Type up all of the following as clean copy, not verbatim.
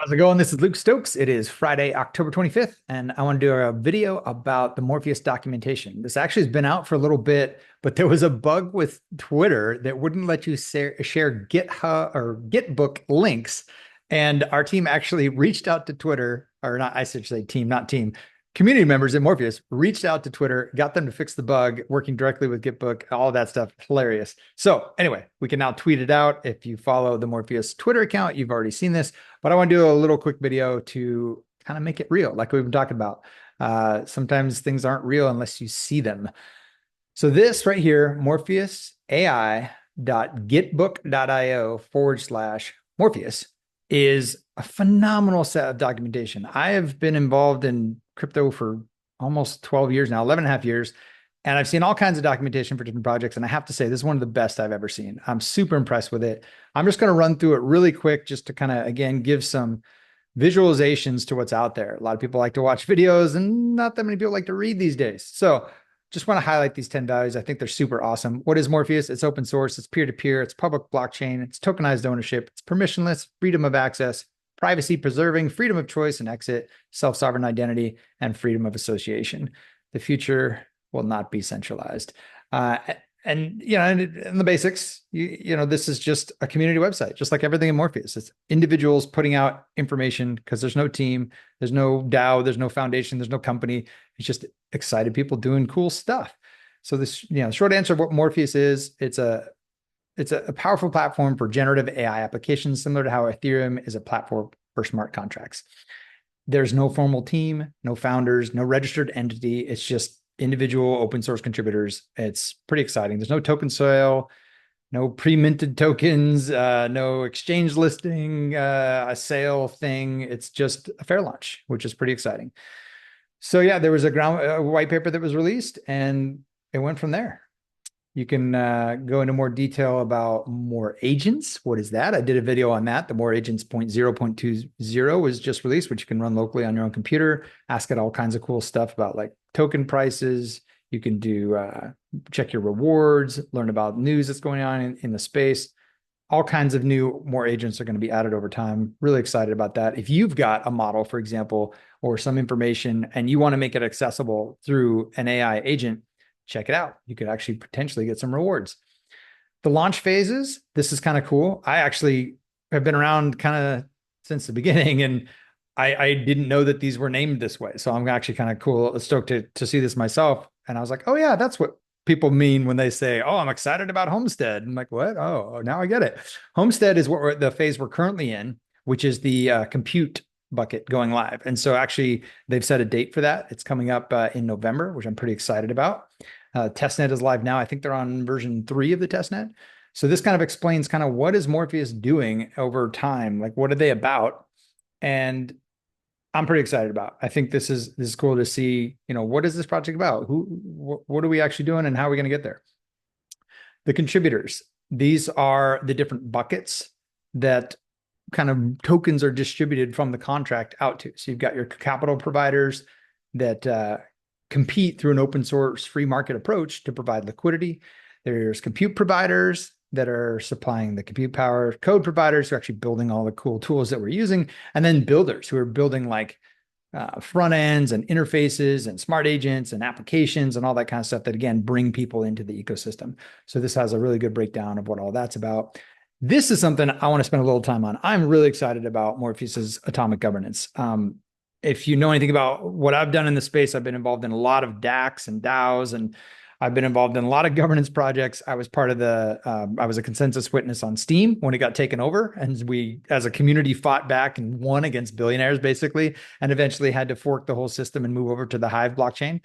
How's it going? This is Luke Stokes. It is Friday, October 25th, and I want to do a video about the Morpheus documentation. This actually has been out for a little bit, but there was a bug with Twitter that wouldn't let you share GitHub or GitBook links. And our team actually reached out to Twitter, or not, I should say team, not team, community members at Morpheus reached out to Twitter, got them to fix the bug, working directly with GitBook, all of that stuff. Hilarious. So anyway, we can now tweet it out. If you follow the Morpheus Twitter account, you've already seen this, but I want to do a little quick video to kind of make it real, like we've been talking about. Sometimes things aren't real unless you see them. So this right here, Morpheus AI.gitbook.io/Morpheus is a phenomenal set of documentation. I have been involved in crypto for almost 12 years now, 11 and a half years. And I've seen all kinds of documentation for different projects. And I have to say, this is one of the best I've ever seen. I'm super impressed with it. I'm just going to run through it really quick, just to kind of, again, give some visualizations to what's out there. A lot of people like to watch videos and not that many people like to read these days. So just want to highlight these 10 values. I think they're super awesome. What is Morpheus? It's open source, it's peer-to-peer, it's public blockchain, it's tokenized ownership, it's permissionless, freedom of access, privacy preserving, freedom of choice and exit, self-sovereign identity, and freedom of association. The future will not be centralized. And in the basics, this is just a community website, just like everything in Morpheus. It's individuals putting out information because there's no team, there's no DAO, there's no foundation, there's no company. It's just excited people doing cool stuff. So this, short answer of what Morpheus is, it's a powerful platform for generative AI applications, similar to how Ethereum is a platform for smart contracts. There's no formal team, no founders, no registered entity. It's just individual open source contributors. It's pretty exciting. There's no token sale, no pre-minted tokens, no exchange listing, a sale thing. It's just a fair launch, which is pretty exciting. So yeah, there was a white paper that was released and it went from there. You can go into more detail about MOR agents. What is that? I did a video on that. The MOR agents 0.0.20 was just released, which you can run locally on your own computer. Ask it all kinds of cool stuff about like token prices. You can do check your rewards, learn about news that's going on in the space. All kinds of new MOR agents are going to be added over time. Really excited about that. If you've got a model, for example, or some information, and you want to make it accessible through an AI agent, check it out. You could actually potentially get some rewards. The launch phases, this is kind of cool. I actually have been around kind of since the beginning, and I didn't know that these were named this way. So I'm actually kind of stoked to see this myself. And I was like, oh yeah, that's what people mean when they say, oh, I'm excited about Homestead. I'm like, what? Oh, now I get it. Homestead is what the phase we're currently in, which is the compute bucket going live. And so actually they've set a date for that. It's coming up in November, which I'm pretty excited about. Testnet is live now. I think they're on version 3 of the testnet. So this kind of explains kind of what is Morpheus doing over time? Like, what are they about? And I'm pretty excited about. I think this is cool to see, what is this project about? What are we actually doing and how are we going to get there? The contributors, these are the different buckets that kind of tokens are distributed from the contract out to. So you've got your capital providers that compete through an open source free market approach to provide liquidity. There's compute providers that are supplying the compute power, code providers who are actually building all the cool tools that we're using, and then builders who are building like front ends and interfaces and smart agents and applications and all that kind of stuff that, again, bring people into the ecosystem. So this has a really good breakdown of what all that's about. This is something I want to spend a little time on. I'm really excited about Morpheus's atomic governance. If you know anything about what I've done in the space, I've been involved in a lot of DACs and DAOs, and I've been involved in a lot of governance projects. I was part of I was a consensus witness on Steam when it got taken over. And we, as a community, fought back and won against billionaires, basically, and eventually had to fork the whole system and move over to the Hive blockchain.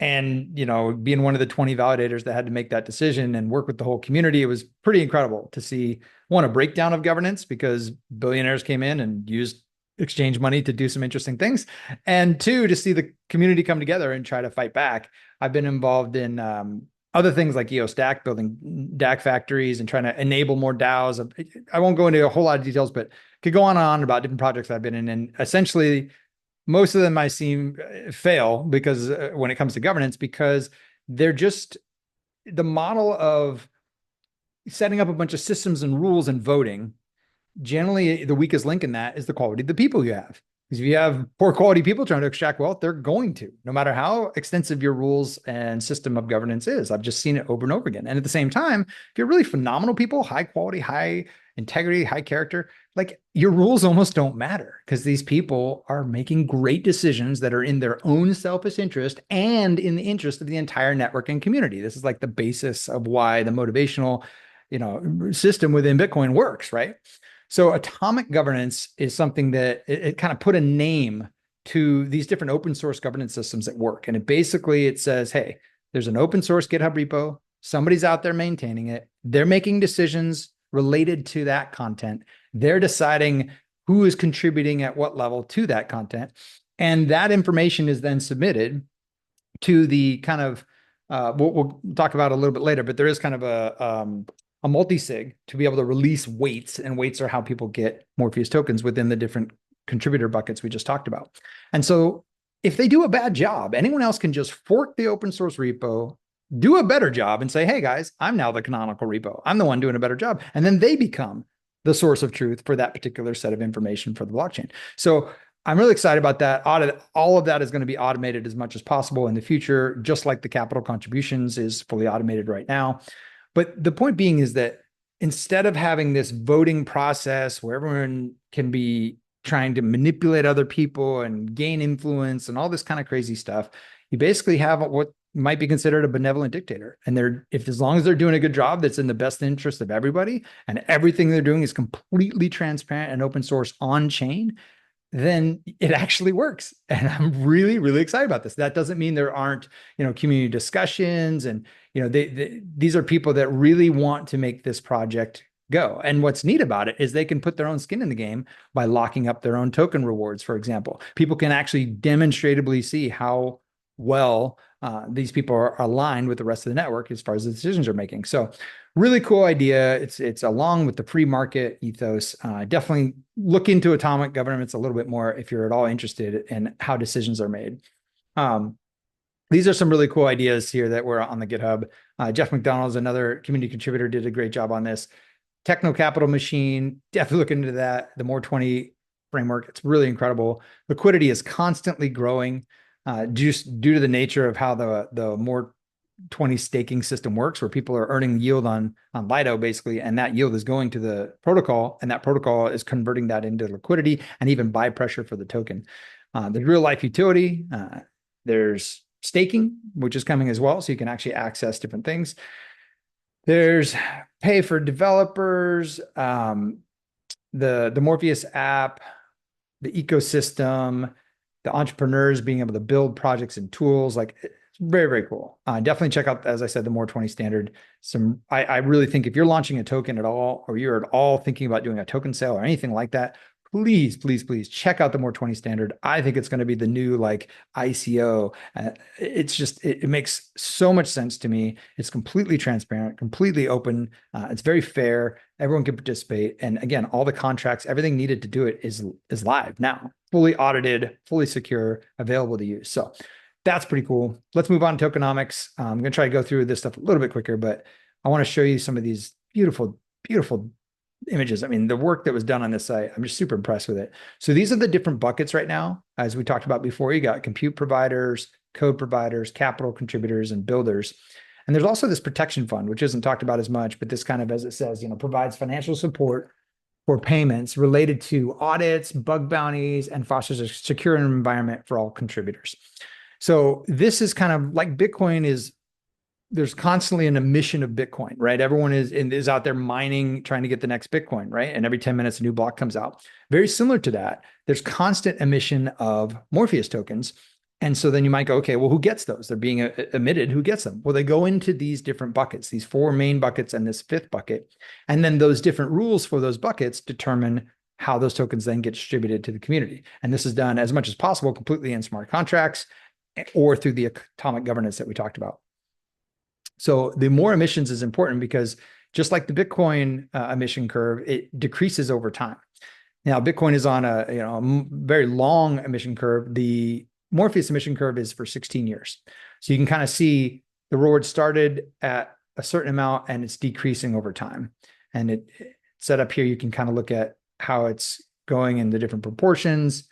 And, being one of the 20 validators that had to make that decision and work with the whole community, it was pretty incredible to see, one, a breakdown of governance because billionaires came in and used exchange money to do some interesting things. And two, to see the community come together and try to fight back. I've been involved in other things like EOStack, building DAC factories and trying to enable more DAOs. I won't go into a whole lot of details, but could go on and on about different projects I've been in. And essentially, most of them I see fail because when it comes to governance, because they're just the model of setting up a bunch of systems and rules and voting generally the weakest link in that is the quality of the people you have. Because if you have poor quality people trying to extract wealth, they're going to, no matter how extensive your rules and system of governance is. I've just seen it over and over again. And at the same time, if you're really phenomenal people, high quality, high integrity, high character, like your rules almost don't matter because these people are making great decisions that are in their own selfish interest and in the interest of the entire network and community. This is like the basis of why the motivational, system within Bitcoin works, right? So atomic governance is something that it kind of put a name to these different open source governance systems that work. And it says, hey, there's an open source GitHub repo. Somebody's out there maintaining it. They're making decisions related to that content. They're deciding who is contributing at what level to that content. And that information is then submitted to the kind of, we'll talk about it a little bit later, but there is kind of a multi-sig to be able to release weights, and weights are how people get Morpheus tokens within the different contributor buckets we just talked about. And so if they do a bad job, anyone else can just fork the open source repo, do a better job and say, hey guys, I'm now the canonical repo. I'm the one doing a better job. And then they become the source of truth for that particular set of information for the blockchain. So I'm really excited about that. All of that is going to be automated as much as possible in the future, just like the capital contributions is fully automated right now. But the point being is that instead of having this voting process where everyone can be trying to manipulate other people and gain influence and all this kind of crazy stuff, you basically have what might be considered a benevolent dictator. And as long as they're doing a good job that's in the best interest of everybody, and everything they're doing is completely transparent and open source on chain, then it actually works. And I'm really, really excited about this. That doesn't mean there aren't, community discussions and, these are people that really want to make this project go. And what's neat about it is they can put their own skin in the game by locking up their own token rewards, for example. People can actually demonstratively see how well these people are aligned with the rest of the network as far as the decisions are making. So really cool idea. It's along with the free market ethos. Definitely look into atomic governments a little bit more if you're at all interested in how decisions are made. These are some really cool ideas here that were on the GitHub. Jeff McDonald's another community contributor, did a great job on this. Techno Capital Machine, definitely look into that. The MOR 20 framework, it's really incredible. Liquidity is constantly growing just due to the nature of how the MOR 20 staking system works, where people are earning yield on Lido basically, and that yield is going to the protocol, and that protocol is converting that into liquidity and even buy pressure for the token. There's real life utility. There's staking, which is coming as well, so you can actually access different things. There's pay for developers, the Morpheus app, the ecosystem, the entrepreneurs being able to build projects and tools. Like, it's very, very cool. Definitely check out, as I said, the MOR 20 standard. I really think if you're launching a token at all, or you're at all thinking about doing a token sale or anything like that, please, please, please check out the MOR 20 standard. I think it's going to be the new ICO. It makes so much sense to me. It's completely transparent, completely open. It's very fair. Everyone can participate. And again, all the contracts, everything needed to do it is live now, fully audited, fully secure, available to use. So that's pretty cool. Let's move on to tokenomics. I'm going to try to go through this stuff a little bit quicker, but I want to show you some of these beautiful, beautiful images. I mean, the work that was done on this site, I'm just super impressed with it. So these are the different buckets right now. As we talked about before, you got compute providers, code providers, capital contributors, and builders. And there's also this protection fund, which isn't talked about as much, but this kind of, as it says, provides financial support for payments related to audits, bug bounties, and fosters a secure environment for all contributors. So this is kind of like Bitcoin is, there's constantly an emission of Bitcoin, right? Everyone is out there mining, trying to get the next Bitcoin, right? And every 10 minutes, a new block comes out. Very similar to that, there's constant emission of Morpheus tokens. And so then you might go, okay, well, who gets those? They're being emitted. Who gets them? Well, they go into these different buckets, these 4 main buckets and this 5th bucket. And then those different rules for those buckets determine how those tokens then get distributed to the community. And this is done as much as possible completely in smart contracts or through the atomic governance that we talked about. So the more emissions is important because just like the Bitcoin emission curve, it decreases over time. Now, Bitcoin is on a very long emission curve. The Morpheus emission curve is for 16 years. So you can kind of see the reward started at a certain amount and it's decreasing over time. And it set up here, you can kind of look at how it's going in the different proportions.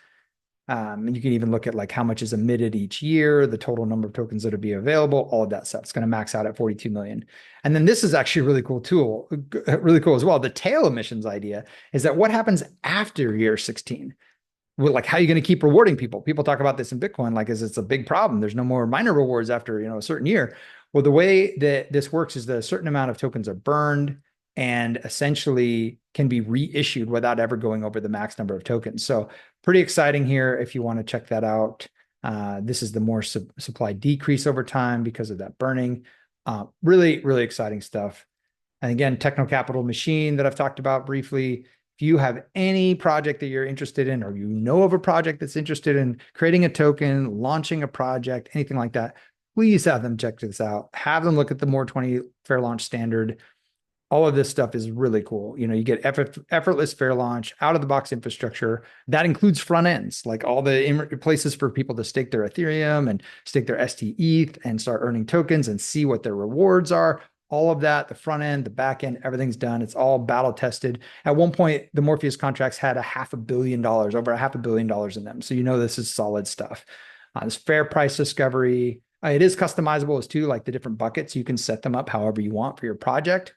And you can even look at like how much is emitted each year, the total number of tokens that will be available, all of that stuff. It's going to max out at 42 million. And then this is actually a really cool tool, really cool as well. The tail emissions idea is that what happens after year 16? Well, like how are you going to keep rewarding people? People talk about this in Bitcoin, like as it's a big problem. There's no more miner rewards after, a certain year. Well, the way that this works is that a certain amount of tokens are burned and essentially can be reissued without ever going over the max number of tokens. So pretty exciting here if you want to check that out. This is the more supply decrease over time because of that burning. Really, really exciting stuff. And again, Techno Capital Machine that I've talked about briefly. If you have any project that you're interested in, or you know of a project that's interested in creating a token, launching a project, anything like that, please have them check this out. Have them look at the MOR 20 fair launch standard. All of this stuff is really cool. You get effortless fair launch, out of the box infrastructure. That includes front ends, like all the places for people to stake their Ethereum and stake their ST and start earning tokens and see what their rewards are. All of that, the front end, the back end, everything's done. It's all battle tested. At one point, the Morpheus contracts had $500 million, over $500 million in them. So this is solid stuff. There's fair price discovery. It is customizable as too, like the different buckets. You can set them up however you want for your project.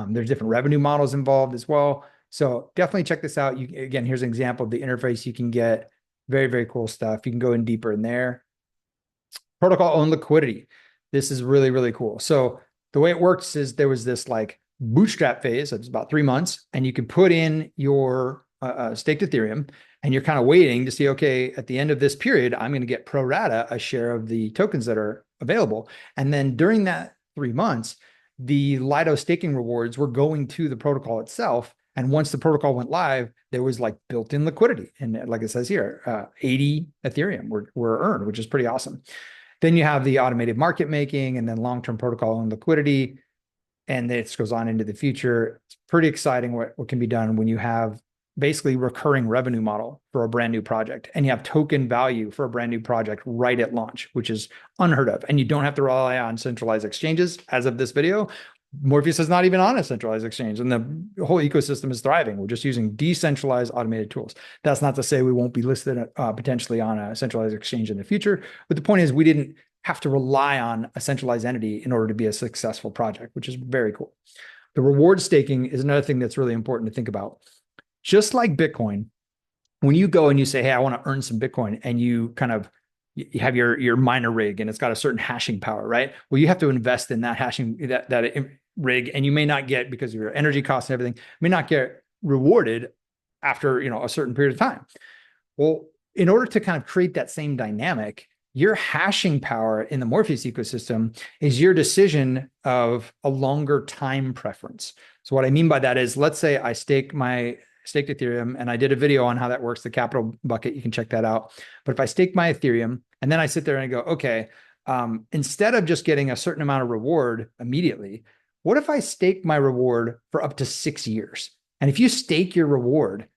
There's different revenue models involved as well. So definitely check this out. Again, here's an example of the interface you can get. Very, very cool stuff. You can go in deeper in there. Protocol owned liquidity. This is really, really cool. So the way it works is there was this like bootstrap phase. It's about 3 months, and you can put in your staked Ethereum, and you're kind of waiting to see, okay, at the end of this period, I'm going to get pro rata a share of the tokens that are available. And then during that 3 months, the Lido staking rewards were going to the protocol itself. And once the protocol went live, there was like built-in liquidity. And like it says here, 80 Ethereum were earned, which is pretty awesome. Then you have the automated market making and then long-term protocol and liquidity. And this goes on into the future. It's pretty exciting what can be done when you have basically recurring revenue model for a brand new project, and you have token value for a brand new project right at launch, which is unheard of. And you don't have to rely on centralized exchanges. As of this video, Morpheus is not even on a centralized exchange, and the whole ecosystem is thriving. We're just using decentralized automated tools. That's not to say we won't be listed potentially on a centralized exchange in the future, but the point is we didn't have to rely on a centralized entity in order to be a successful project, which is very cool. The reward staking is another thing that's really important to think about. Just like Bitcoin, when you go and you say, hey, I want to earn some Bitcoin, and you have your miner rig and it's got a certain hashing power, right? Well, you have to invest in that hashing, that rig, and you may not get, because of your energy costs and everything, may not get rewarded after, a certain period of time. Well, in order to kind of create that same dynamic, your hashing power in the Morpheus ecosystem is your decision of a longer time preference. So what I mean by that is, let's say I staked Ethereum, and I did a video on how that works, the capital bucket. You can check that out. But if I stake my Ethereum and then I sit there and I go, okay, instead of just getting a certain amount of reward immediately, what if I stake my reward for up to 6 years? And if you stake your reward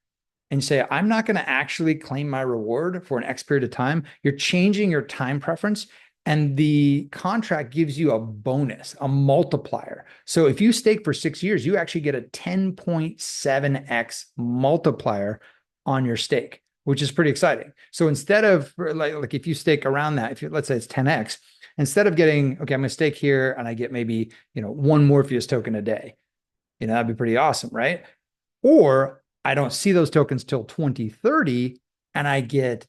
and say, I'm not going to actually claim my reward for an X period of time, you're changing your time preference. And the contract gives you a bonus, a multiplier. So if you stake for 6 years, you actually get a 10.7x multiplier on your stake, which is pretty exciting. So instead of like if you stake around that, let's say it's 10x, instead of getting, okay, I'm going to stake here and I get maybe, one Morpheus token a day, that'd be pretty awesome, right? Or I don't see those tokens till 2030 and I get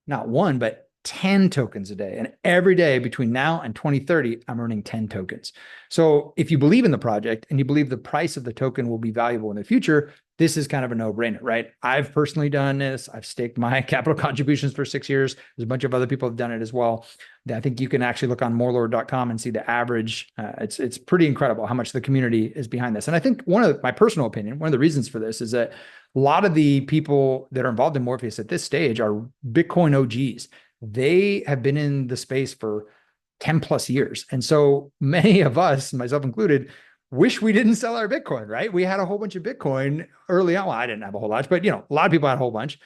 not one, but 10 tokens a day. And every day between now and 2030, I'm earning 10 tokens. So if you believe in the project and you believe the price of the token will be valuable in the future, this is kind of a no-brainer, right? I've personally done this. I've staked my capital contributions for 6 years. There's a bunch of other people have done it as well. I think you can actually look on morelord.com and see the average. It's pretty incredible how much the community is behind this. And I think my personal opinion, one of the reasons for this is that a lot of the people that are involved in Morpheus at this stage are Bitcoin OGs. They have been in the space for 10 plus years. And so many of us, myself included, wish we didn't sell our Bitcoin, right? We had a whole bunch of Bitcoin early on. Well, I didn't have a whole bunch, but a lot of people had a whole bunch.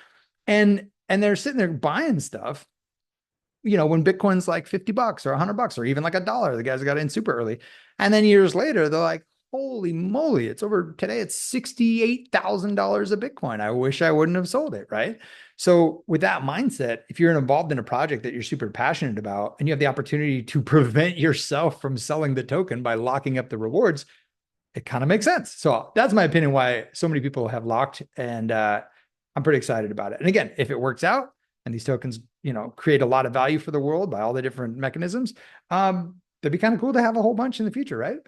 And they're sitting there buying stuff, when Bitcoin's like $50 or $100 or even like $1. The guys got in super early. And then years later, they're like, holy moly, it's over today, it's $68,000 a Bitcoin. I wish I wouldn't have sold it, right? So with that mindset, if you're involved in a project that you're super passionate about and you have the opportunity to prevent yourself from selling the token by locking up the rewards, it kind of makes sense. So that's my opinion why so many people have locked, and I'm pretty excited about it. And again, if it works out and these tokens, create a lot of value for the world by all the different mechanisms, that'd be kind of cool to have a whole bunch in the future, right?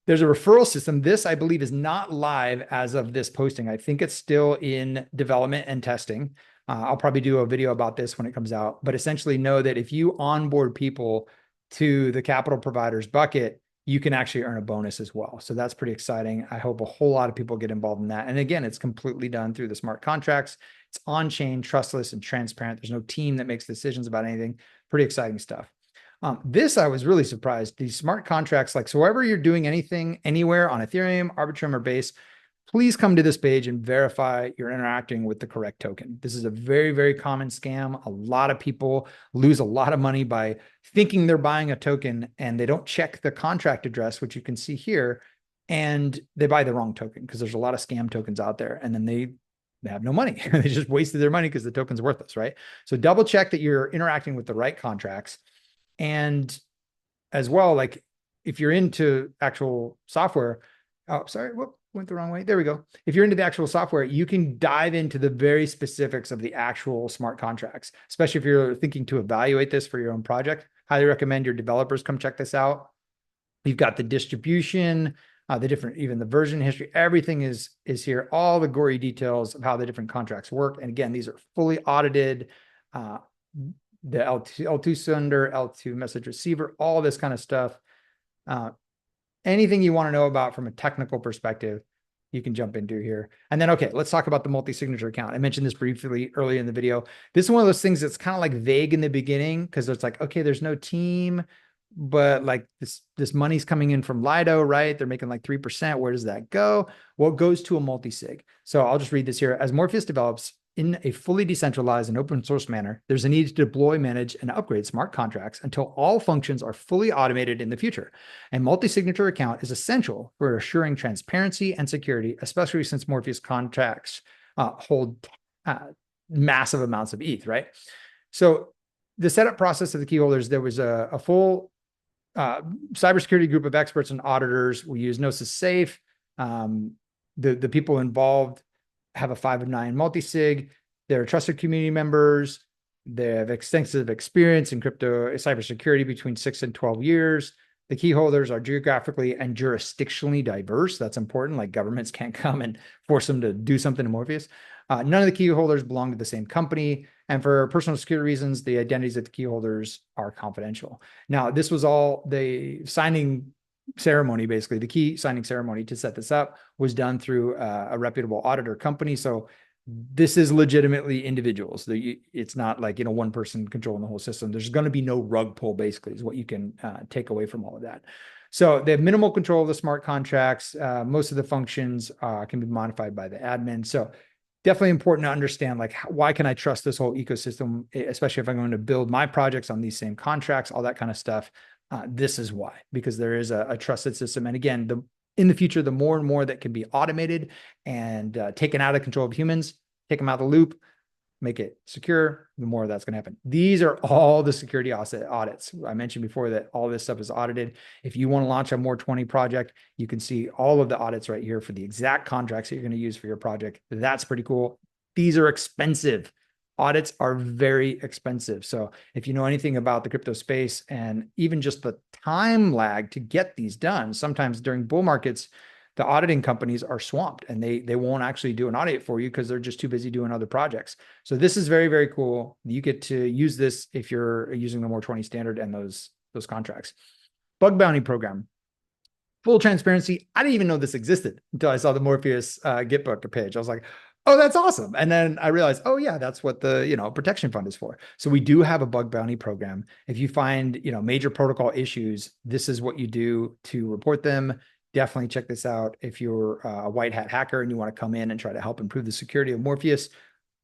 There's a referral system. This, I believe, is not live as of this posting. I think it's still in development and testing. I'll probably do a video about this when it comes out, but essentially know that if you onboard people to the capital providers bucket, you can actually earn a bonus as well. So that's pretty exciting. I hope a whole lot of people get involved in that. And again, it's completely done through the smart contracts. It's on-chain, trustless, and transparent. There's no team that makes decisions about anything. Pretty exciting stuff. This, I was really surprised. These smart contracts, like, so wherever you're doing anything, anywhere on Ethereum, Arbitrum, or Base, please come to this page and verify you're interacting with the correct token. This is a very, very common scam. A lot of people lose a lot of money by thinking they're buying a token and they don't check the contract address, which you can see here, and they buy the wrong token because there's a lot of scam tokens out there, and then they have no money. They just wasted their money because the token's worthless, right? So double check that you're interacting with the right contracts. And as well, like if you're into actual software, oh, sorry, whoop, went the wrong way. There we go. If you're into the actual software, you can dive into the very specifics of the actual smart contracts, especially if you're thinking to evaluate this for your own project. Highly recommend your developers come check this out. You've got the distribution, the different, even the version history, everything is here, all the gory details of how the different contracts work. And again, these are fully audited. The L2 sender, L2 message receiver, all this kind of stuff. Anything you want to know about from a technical perspective, you can jump into here. And then, okay, let's talk about the multi-signature account. I mentioned this briefly earlier in the video. This is one of those things that's kind of like vague in the beginning because it's like, okay, there's no team, but like this money's coming in from Lido, right? They're making like 3%. Where does that go? Well, it goes to a multi-sig. So I'll just read this here. As Morpheus develops in a fully decentralized and open source manner, there's a need to deploy, manage, and upgrade smart contracts until all functions are fully automated in the future. A multi-signature account is essential for assuring transparency and security, especially since Morpheus contracts hold massive amounts of ETH, right? So the setup process of the key holders, there was a full cybersecurity group of experts and auditors. We use Gnosis Safe. The people involved have a 5 of 9 multi-sig. They're trusted community members. They have extensive experience in crypto cybersecurity between 6 and 12 years. The key holders are geographically and jurisdictionally diverse. That's important. Like governments can't come and force them to do something to Morpheus. None of the key holders belong to the same company. And for personal security reasons, the identities of the key holders are confidential. Now, this was all the signing ceremony, basically the key signing ceremony to set this up was done through a reputable auditor company. So this is legitimately individuals. It's not like, one person controlling the whole system. There's going to be no rug pull, basically, is what you can take away from all of that. So they have minimal control of the smart contracts. Most of the functions can be modified by the admin. So definitely important to understand, like, why can I trust this whole ecosystem, especially if I'm going to build my projects on these same contracts, all that kind of stuff. This is why, because there is a trusted system. And again, in the future, the more and more that can be automated and taken out of control of humans, take them out of the loop, make it secure, the more that's going to happen. These are all the security audits. I mentioned before that all this stuff is audited. If you want to launch a MOR 20 project, you can see all of the audits right here for the exact contracts that you're going to use for your project. That's pretty cool. These are expensive. Audits are very expensive. So if you know anything about the crypto space and even just the time lag to get these done, sometimes during bull markets, the auditing companies are swamped and they won't actually do an audit for you because they're just too busy doing other projects. So this is very, very cool. You get to use this if you're using the MOR 20 standard and those contracts. Bug bounty program. Full transparency. I didn't even know this existed until I saw the Morpheus GitBook page. I was like, oh, that's awesome. And then I realized, oh yeah, that's what the, protection fund is for. So we do have a bug bounty program. If you find, major protocol issues, this is what you do to report them. Definitely check this out. If you're a white hat hacker and you want to come in and try to help improve the security of Morpheus,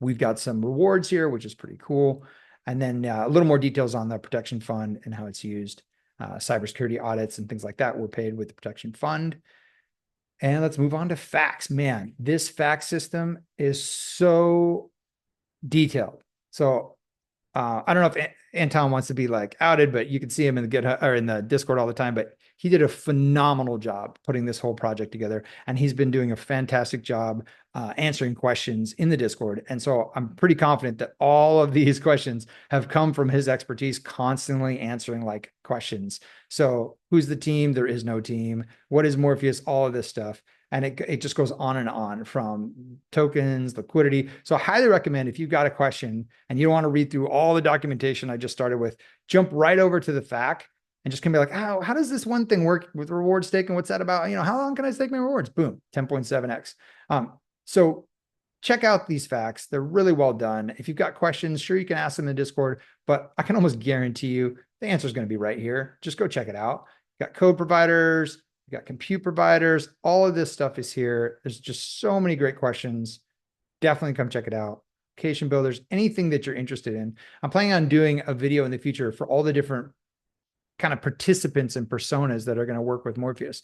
we've got some rewards here, which is pretty cool. And then a little more details on the protection fund and how it's used. Cybersecurity audits and things like that were paid with the protection fund. And let's move on to facts. Man, this fact system is so detailed. So I don't know if Anton wants to be like outed, but you can see him in the GitHub or in the Discord all the time. But he did a phenomenal job putting this whole project together, and he's been doing a fantastic job answering questions in the Discord. And so I'm pretty confident that all of these questions have come from his expertise, constantly answering like questions. So who's the team? There is no team. What is Morpheus? All of this stuff. And it just goes on and on from tokens, liquidity. So I highly recommend if you've got a question and you don't want to read through all the documentation I just started with, jump right over to the FAQ and just can be like, how does this one thing work with reward staking? What's that about? How long can I stake my rewards? Boom, 10.7x. So check out these facts. They're really well done. If you've got questions, sure, you can ask them in the Discord, but I can almost guarantee you the answer is going to be right here. Just go check it out. You got code providers, you got compute providers, all of this stuff is here. There's just so many great questions. Definitely come check it out. Application builders, anything that you're interested in. I'm planning on doing a video in the future for all the different kind of participants and personas that are going to work with Morpheus.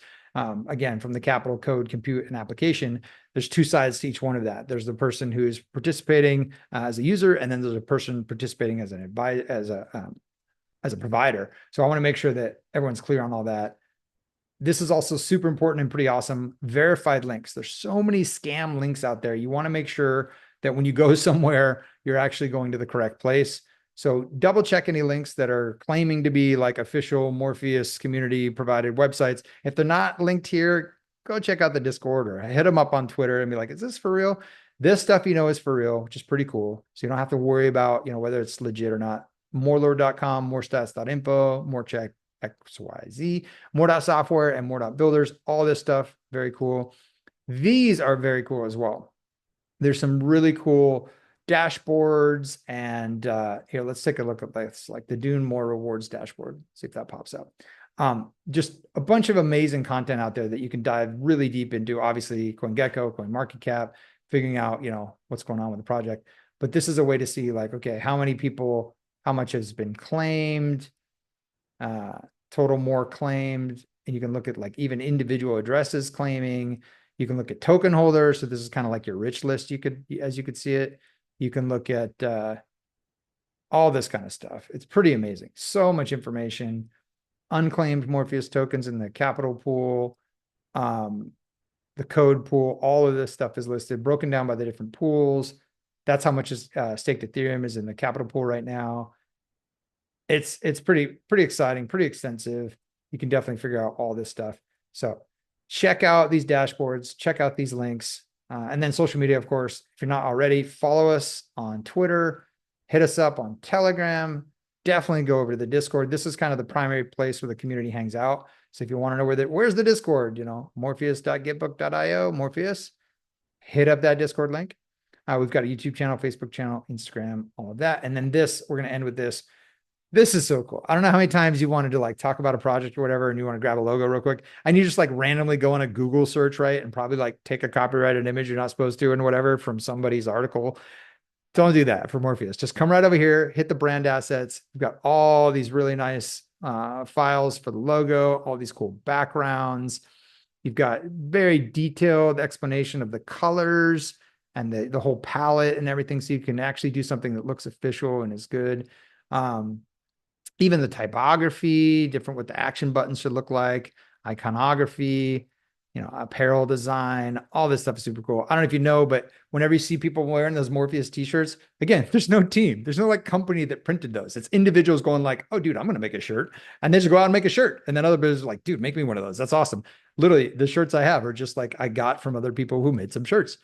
Again, from the capital, code, compute, and application, there's two sides to each one of that. There's the person who's participating as a user, and then there's a person participating as an advisor, as a provider. So I want to make sure that everyone's clear on all that. This is also super important and pretty awesome. Verified links. There's so many scam links out there. You want to make sure that when you go somewhere, you're actually going to the correct place. So double check any links that are claiming to be like official Morpheus community provided websites. If they're not linked here, go check out the Discord or hit them up on Twitter and be like, is this for real? This stuff is for real, which is pretty cool. So you don't have to worry about, whether it's legit or not. Morelord.com, morestats.info, morecheck XYZ, more.software and more.builders, all this stuff, very cool. These are very cool as well. There's some really cool dashboards, and here, let's take a look at this, like the Dune More Rewards dashboard, see if that pops up. Just a bunch of amazing content out there that you can dive really deep into. Obviously, CoinGecko, CoinMarketCap, figuring out, what's going on with the project. But this is a way to see like, okay, how many people, how much has been claimed, total more claimed, and you can look at like even individual addresses claiming. You can look at token holders. So this is kind of like your rich list. As you could see it, you can look at all this kind of stuff. It's pretty amazing. So much information. Unclaimed Morpheus tokens in the capital pool, the code pool, all of this stuff is listed, broken down by the different pools. That's how much is staked Ethereum is in the capital pool right now. It's pretty exciting, pretty extensive. You can definitely figure out all this stuff. So check out these dashboards, check out these links, and then social media, of course. If you're not already, follow us on Twitter, hit us up on Telegram. Definitely go over to the Discord. This is kind of the primary place where the community hangs out. So if you want to know where's the Discord, morpheus.gitbook.io, Morpheus, hit up that Discord link. We've got a YouTube channel, Facebook channel, Instagram, all of that. And then we're going to end with this. This is so cool. I don't know how many times you wanted to like talk about a project or whatever, and you want to grab a logo real quick, and you just like randomly go on a Google search, right? And probably like take a copyrighted image you're not supposed to and whatever from somebody's article. Don't do that for Morpheus. Just come right over here, hit the brand assets. We've got all these really nice files for the logo, all these cool backgrounds. You've got very detailed explanation of the colors and the whole palette and everything. So you can actually do something that looks official and is good. Even the typography, different what the action buttons should look like, iconography, apparel design, all this stuff is super cool. I don't know if you know, but whenever you see people wearing those Morpheus t-shirts, again, there's no team. There's no like company that printed those. It's individuals going like, oh, dude, I'm going to make a shirt. And they just go out and make a shirt. And then other businesses are like, dude, make me one of those. That's awesome. Literally, the shirts I have are just like I got from other people who made some shirts.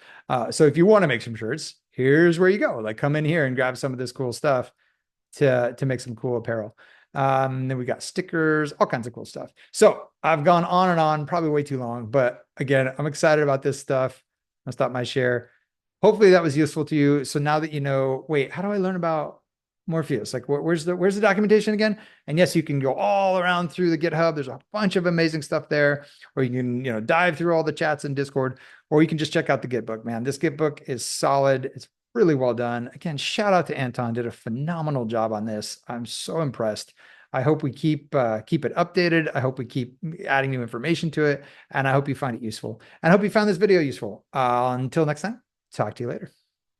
So if you want to make some shirts, here's where you go. Like come in here and grab some of this cool stuff to make some cool apparel. Then we got stickers, all kinds of cool stuff. So I've gone on and on, probably way too long, but again, I'm excited about this stuff. I'll stop my share. Hopefully that was useful to you. So now that you know, wait, how do I learn about Morpheus? Like where's the documentation again? And yes, you can go all around through the GitHub. There's a bunch of amazing stuff there, or you can, dive through all the chats in Discord, or you can just check out the GitBook, man. This GitBook is solid. It's really well done. Again, shout out to Anton, did a phenomenal job on this. I'm so impressed. I hope we keep it updated. I hope we keep adding new information to it, and I hope you find it useful. And I hope you found this video useful. Until next time, talk to you later.